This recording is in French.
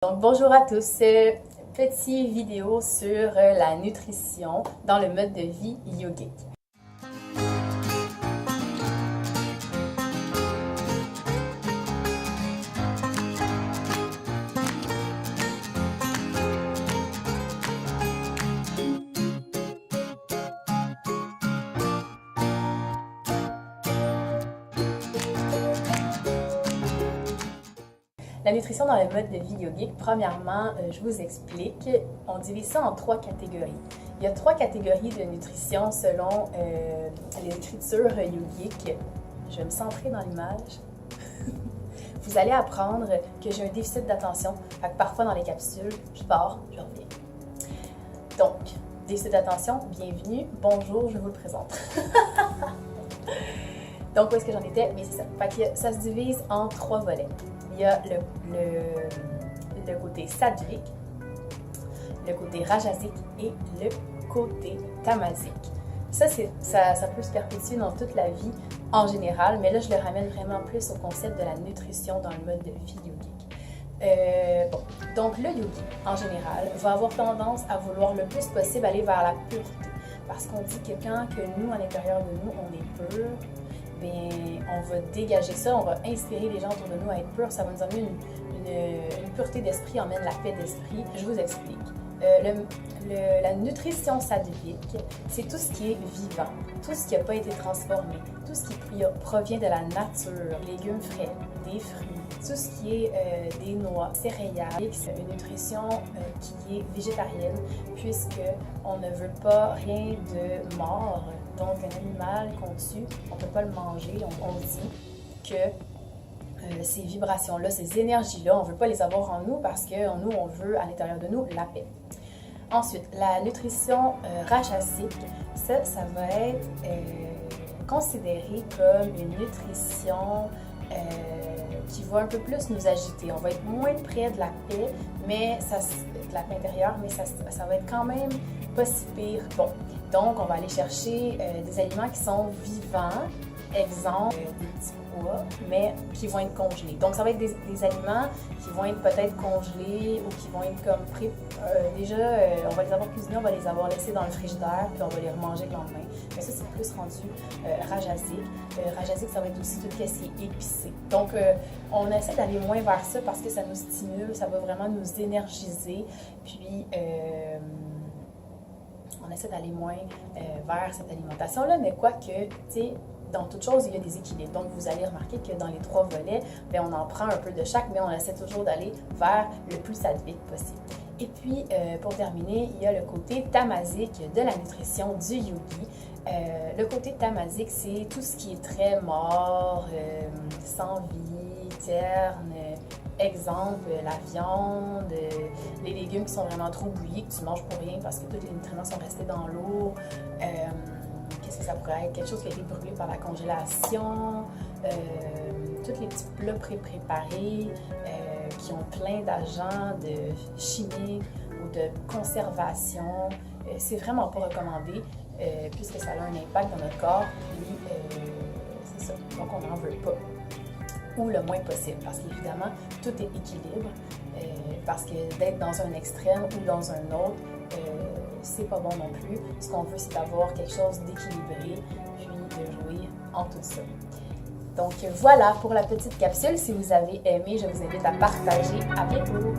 Donc bonjour à tous, petite vidéo sur la nutrition dans le mode de vie yogique. La nutrition dans le mode de vie yogique, premièrement, je vous explique, on divise ça en 3 catégories. Il y a 3 catégories de nutrition selon l'écriture yogique. Je vais me centrer dans l'image. Vous allez apprendre que j'ai un déficit d'attention. Parfois dans les capsules, je pars, je reviens. Donc, déficit d'attention, bienvenue, bonjour, je vous le présente. Donc, où est-ce que j'en étais? Mais c'est ça. Ça se divise en 3 volets. Il y a le côté sattvique, le côté rajasique et le côté tamasique. Ça peut se perpétuer dans toute la vie en général, mais là, je le ramène vraiment plus au concept de la nutrition dans le mode de vie yogique. Donc le yogi, en général, va avoir tendance à vouloir le plus possible aller vers la pureté. Parce qu'on dit que quand nous, à l'intérieur de nous, on est pur, bien, on va dégager ça, on va inspirer les gens autour de nous à être purs, ça va nous amener une pureté d'esprit, emmène la paix d'esprit. Je vous explique. La nutrition sattvique, c'est tout ce qui est vivant, tout ce qui n'a pas été transformé, tout ce qui provient de la nature, légumes frais, des fruits, tout ce qui est des noix, céréales. C'est une nutrition qui est végétarienne puisque on ne veut pas rien de mort. Donc un animal qu'on tue, on ne peut pas le manger. On dit que ces vibrations-là, ces énergies-là, on ne veut pas les avoir en nous parce que nous, on veut à l'intérieur de nous la paix. Ensuite, la nutrition rajasique, ça va être considéré comme une nutrition qui va un peu plus nous agiter. On va être moins près de la paix, de la paix intérieure, mais ça va être quand même pas si pire bon. Donc, on va aller chercher des aliments qui sont vivants, exemple des petits pois, mais qui vont être congelés. Donc, ça va être des aliments qui vont être peut-être congelés ou qui vont être comme on va les avoir cuisinés, on va les avoir laissés dans le frigidaire, puis on va les remanger le lendemain. Mais ça, c'est plus rendu rajasique. Rajasique, ça va être aussi tout ce qui est épicé. Donc, on essaie d'aller moins vers ça parce que ça nous stimule, ça va vraiment nous énergiser. Puis, on essaie d'aller moins vers cette alimentation-là, mais quoique, tu sais, dans toute chose, il y a des équilibres. Donc, vous allez remarquer que dans les 3 volets, bien, on en prend un peu de chaque, mais on essaie toujours d'aller vers le plus sattvique possible. Et puis, pour terminer, il y a le côté tamasique de la nutrition du yogi. Le côté tamasique, c'est tout ce qui est très mort, sans vie, terne. Exemple, la viande, les légumes qui sont vraiment trop bouillis, que tu manges pour rien parce que tous les nutriments sont restés dans l'eau. Qu'est-ce que ça pourrait être? Quelque chose qui a été brûlé par la congélation. Tous les petits plats pré-préparés qui ont plein d'agents chimiques ou de conservation. C'est vraiment pas recommandé puisque ça a un impact dans notre corps. Puis, c'est ça. Donc, on n'en veut pas. Ou le moins possible, parce qu'évidemment, tout est équilibre, parce que d'être dans un extrême ou dans un autre, c'est pas bon non plus. Ce qu'on veut, c'est d'avoir quelque chose d'équilibré, puis de jouir en tout ça. Donc voilà pour la petite capsule. Si vous avez aimé, je vous invite à partager avec vous.